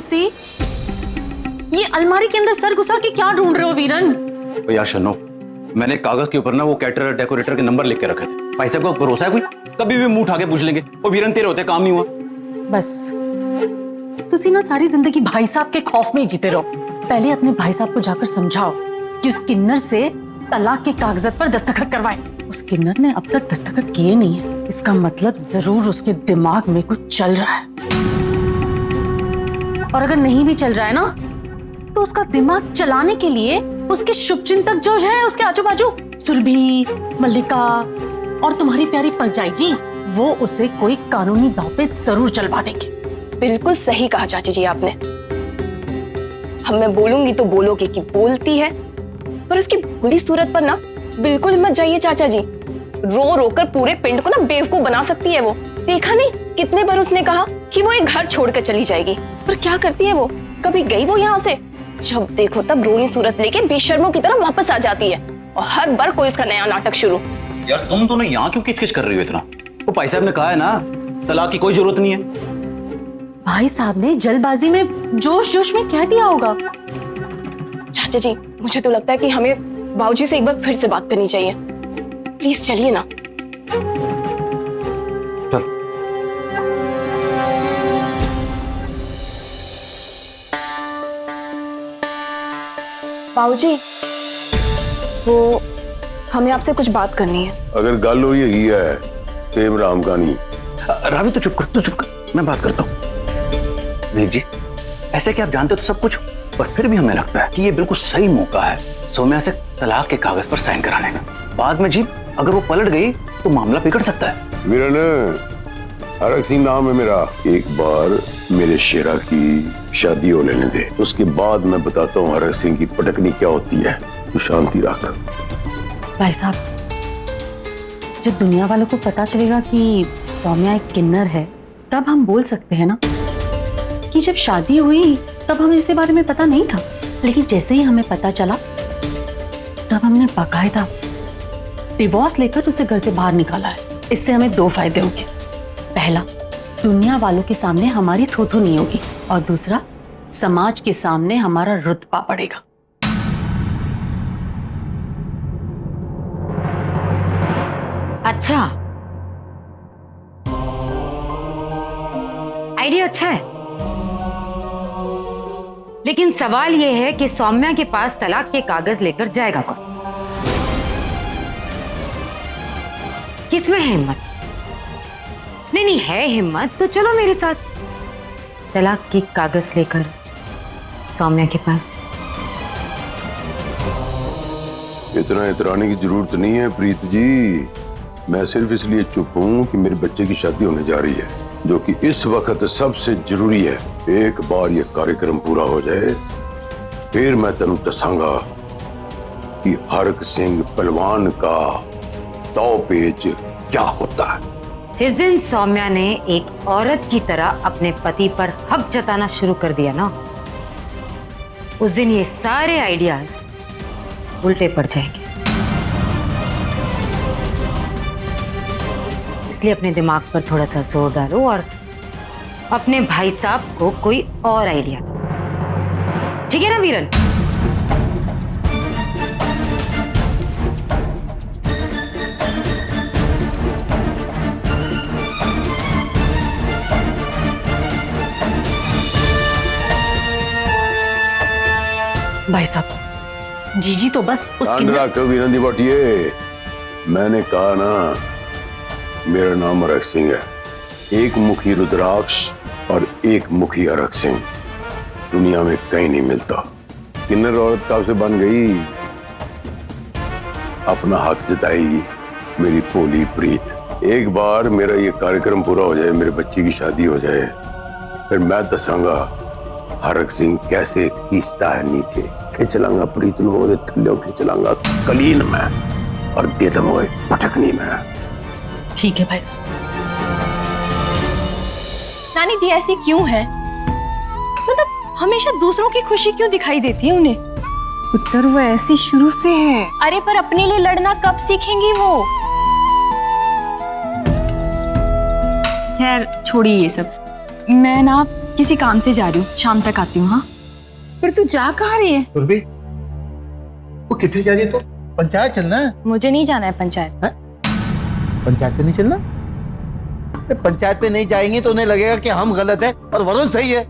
सी, ये अलमारी के अंदर सर घुसा के क्या ढूंढ रहे हो वीरन? तो यार शनो, मैंने कागज के ऊपर ना वो कैटरर डेकोरेटर के नंबर लिख के रखे थे। भाई साहब को भरोसा है कोई? कभी भी मुंह उठा के पूछ लेंगे। और वीरन तेरे होते काम नहीं हुआ। बस तुसी ना सारी जिंदगी भाई साहब के खौफ में ही जीते रहो। पहले अपने भाई साहब को जाकर समझाओ कि उस किन्नर से तलाक के कागजात पर दस्तखत करवाए। उस किन्नर ने अब तक दस्तखत किए नहीं है, इसका मतलब जरूर उसके दिमाग में कुछ चल रहा है। और अगर नहीं भी चल रहा है ना, तो उसका दिमाग चलाने के लिए उसके शुभचिंतक जो है उसके आजू बाजू, सुरभि, मल्लिका और तुम्हारी प्यारी परजाई जी, वो उसे कोई कानूनी दांव पे जरूर चलवा देंगे। बिल्कुल सही कहा चाची जी आपने। हम मैं बोलूंगी तो बोलोगे कि बोलती है, पर उसकी भोली सूरत पर ना बिल्कुल मत जाइए चाचा जी। रो रो कर पूरे पिंड को ना बेवकूफ बना सकती है वो। देखा नहीं कितने बार उसने कहा कि वो एक घर छोड़कर चली जाएगी, पर क्या करती है वो? कभी गई वो यहाँ से? जब देखो तब रोनी सूरत लेके बेशर्मों की तरह वापस आ जाती है, और हर बार कोई उसका नया नाटक शुरू। यार तुम दोनों यहाँ क्यों किचकिच कर रही हो इतना? वो भाई साहब ने कहा है ना, तलाक की कोई जरूरत नहीं है। भाई साहब ने जल्दबाजी में जोश जोश में कह दिया होगा। चाचा जी मुझे तो लगता है कि हमें बाबूजी से एक बार फिर से बात करनी चाहिए। प्लीज चलिए ना। चल। बाबूजी वो हमें आपसे कुछ बात करनी है। अगर गल हो ही है सेम राम कहानी। रावी तो चुप कर, तू चुप कर, मैं बात करता हूँ। देव जी, ऐसे कि आप जानते तो सब कुछ, पर फिर भी हमें लगता है कि ये बिल्कुल सही मौका है सौम्या से तलाक के कागज पर साइन कराने का। बाद में जी अगर वो पलट गई तो मामला बिगड़ सकता है। वीरन, हरक सिंह नाम है मेरा। एक बार मेरे शेरा की शादी हो लेने दे, उसके बाद मैं बताता हूँ हरक सिंह की पटकनी क्या होती है। तू शांति रख। भाई साहब, जब दुनिया वालों को पता चलेगा कि सौम्या एक किन्नर है, तब हम बोल सकते हैं ना कि जब शादी हुई तब हमें इसके बारे में पता नहीं था, लेकिन जैसे ही हमें पता चला तब हमने बाकायदा डिवोर्स लेकर उसे घर से बाहर निकाला है। इससे हमें दो फायदे होंगे। पहला, दुनिया वालों के सामने हमारी थू-थू नहीं होगी, और दूसरा, समाज के सामने हमारा रुतबा बढ़ेगा। अच्छा, आइडिया अच्छा है, लेकिन सवाल यह है कि सौम्या के पास तलाक के कागज लेकर जाएगा कौन? किसमें है हिम्मत? नहीं है हिम्मत तो चलो मेरे साथ तलाक के कागज लेकर सौम्या के पास। इतना इतराने की जरूरत नहीं है प्रीत जी। मैं सिर्फ इसलिए चुप हूँ कि मेरे बच्चे की शादी होने जा रही है, जो कि इस वक्त सबसे जरूरी है। एक बार ये कार्यक्रम पूरा हो जाए, फिर मैं तेनू दसांगा कि हरक सिंह पहलवान का दाव पेच क्या होता है। जिस दिन सौम्या ने एक औरत की तरह अपने पति पर हक जताना शुरू कर दिया ना, उस दिन ये सारे आइडियाज उल्टे पड़ जाएंगे। इसलिए अपने दिमाग पर थोड़ा सा जोर डालो और अपने भाई साहब को कोई और आइडिया दो, ठीक है ना वीरन? भाई साहब, जीजी तो बस उसकी वीरन दी बाटिए, मैंने कहा ना मेरा नाम हरक सिंह है। एक मुखी रुद्राक्ष और एक मुखी हरक सिंह दुनिया में कहीं नहीं मिलता। किन्नर औरत कब से बन गई, अपना हक जताएगी मेरी भोली प्रीत। एक बार मेरा ये कार्यक्रम पूरा हो जाए, मेरे बच्चे की शादी हो जाए, फिर मैं दसांगा हरक सिंह कैसे खींचता है नीचे। खिंच लांगा प्रीत नो थल्ले, खिंच लांगा कलीन में और दे दूंगा पटकनी में। ठीक है भाई साहब। नानी दी ऐसी क्यों है? मतलब हमेशा दूसरों की खुशी क्यों दिखाई देती है उन्हें? पुत्र वो ऐसी शुरू से है। अरे पर अपने लिए लड़ना कब सीखेंगी वो? खैर छोड़िए ये सब। मैं ना किसी काम से जा रही हूँ, शाम तक आती हूँ। हाँ फिर तू जा कहाँ रही है? सुरभि, वो कितने जा रही है? तो पंचायत चलना है। मुझे नहीं जाना है पंचायत। पंचायत पे नहीं चलना? पंचायत पे नहीं जाएंगे तो उन्हें लगेगा कि हम गलत है और वरुण सही है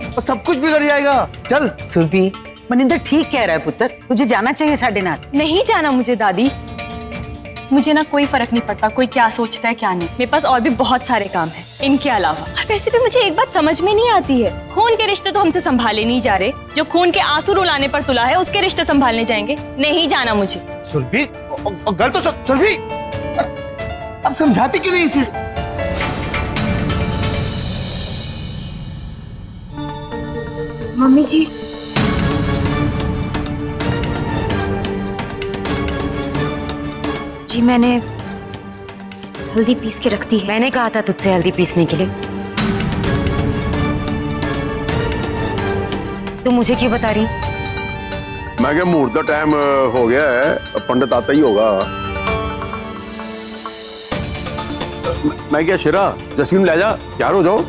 और सब कुछ बिगड़ जाएगा। चल। सुरभि, मनिंदर ठीक कह रहा है पुत्र, तुझे जाना चाहिए साढ़े नाथ। नहीं जाना मुझे दादी, मुझे ना कोई फर्क नहीं पड़ता कोई क्या सोचता है क्या नहीं। मेरे पास और भी बहुत सारे काम हैं इनके अलावा। और वैसे भी मुझे एक बात समझ में नहीं आती है, खून के रिश्ते तो हमसे संभाले नहीं जा रहे, जो खून के आंसू रुलाने पर तुला है उसके रिश्ते संभालने जाएंगे। नहीं जाना मुझे। सुरभि, गल तो सुरभि, अब समझाती क्यों नहीं इसे? मम्मी जी, जी मैंने हल्दी पीस के रख दी है। मैंने कहा था तुझसे हल्दी पीसने के लिए, तुम मुझे क्यों बता रही? मैं क्या मुहूर्त का टाइम हो गया है, अब पंडित आता ही होगा। मैं क्या शिरा, जसीम ले जा, तैयार हो जाओ।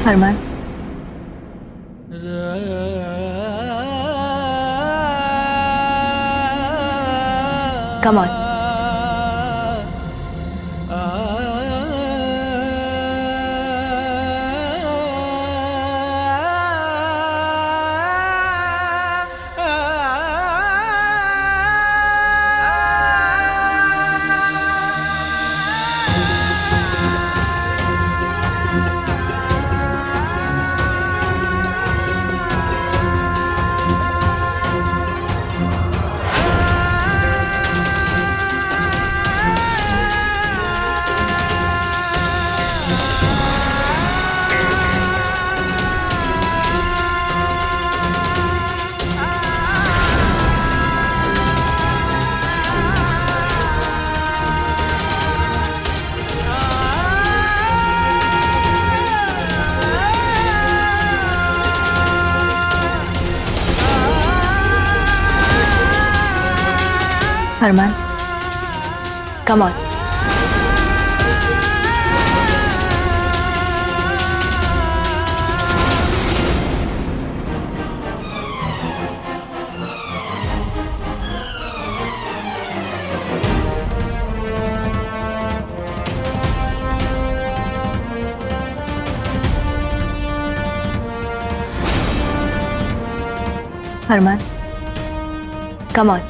Harman, come on. Harman, come on. Harman, come on.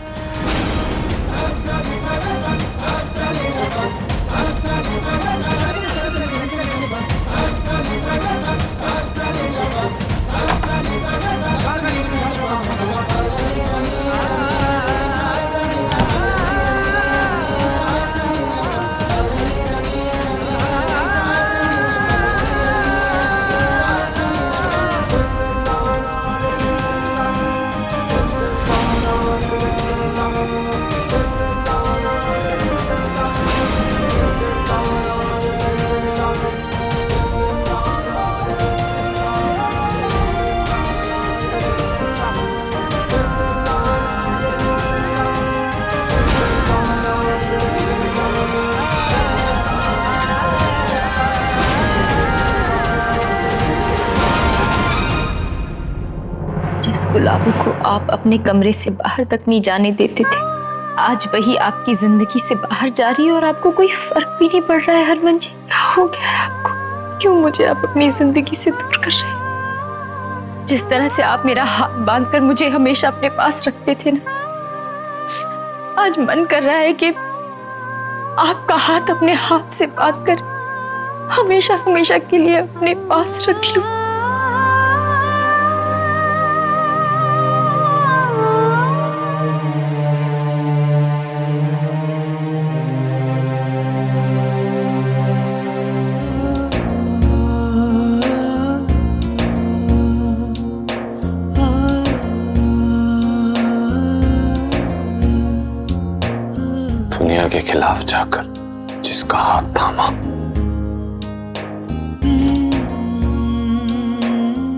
जिस गुलाबों को आप अपने कमरे से बाहर तक नहीं जाने देते थे, आज वही आपकी जिंदगी से बाहर जा रही है और आपको कोई फर्क भी नहीं पड़ रहा है। हरमन जी, क्या हो गया है आपको? क्यों मुझे आप अपनी जिंदगी से दूर कर रहे हैं? जिस तरह से आप मेरा हाथ बांधकर मुझे हमेशा अपने पास रखते थे ना, आज मन कर रहा है कि आपका हाथ अपने हाथ से बांध कर हमेशा हमेशा के लिए अपने पास रख लूं। दुनिया के खिलाफ जाकर जिसका हाथ थामा,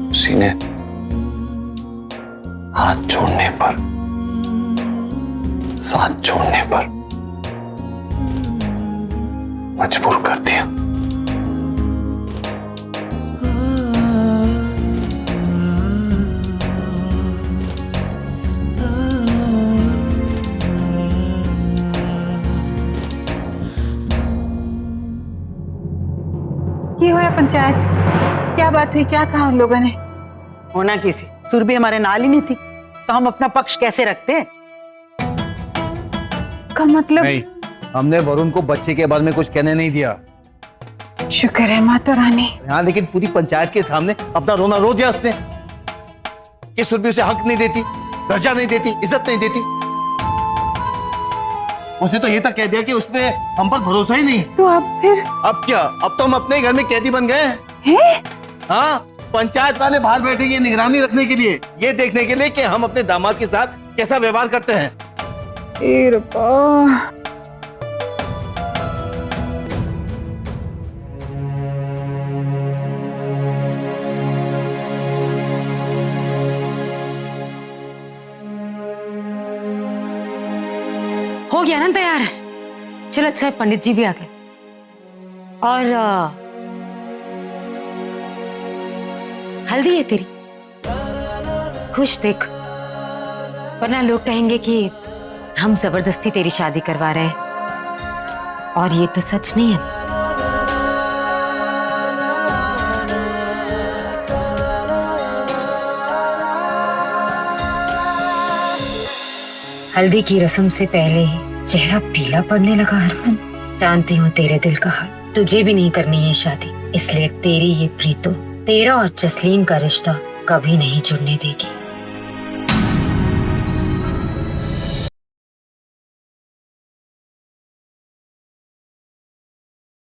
उसी ने हाथ छोड़ने पर, साथ छोड़ने पर मजबूर कर दिया। ये हुआ पंचायत, क्या बात हुई, क्या कहा उन लोगों ने? होना किसी, सुरभि हमारे नाल ही नहीं थी तो हम अपना पक्ष कैसे रखते? का मतलब? नहीं, हमने वरुण को बच्चे के बारे में कुछ कहने नहीं दिया। शुक्र है माता रानी। हाँ, लेकिन पूरी पंचायत के सामने अपना रोना रो दिया उसने कि सुरभि उसे हक नहीं देती, दर्जा नहीं देती, इज्जत नहीं देती। उसने तो ये तक कह दिया कि उसपे हम पर भरोसा ही नहीं है। तो अब फिर? अब क्या, अब तो हम अपने ही घर में कैदी बन गए हैं? हाँ, पंचायत वाले बाहर बैठेंगे निगरानी रखने के लिए, ये देखने के लिए कि हम अपने दामाद के साथ कैसा व्यवहार करते हैं। हो गया ना तैयार? चल अच्छा है, पंडित जी भी आ गए। और हल्दी है तेरी, खुश देख, वरना लोग कहेंगे कि हम जबरदस्ती तेरी शादी करवा रहे हैं, और ये तो सच नहीं है। हल्दी की रस्म से पहले ही चेहरा पीला पड़ने लगा हरमन। जानती हूँ तेरे दिल का हाल, तुझे भी नहीं करनी है शादी, इसलिए तेरी ये प्रीतो तेरा और जसलीन का रिश्ता कभी नहीं जुड़ने देगी।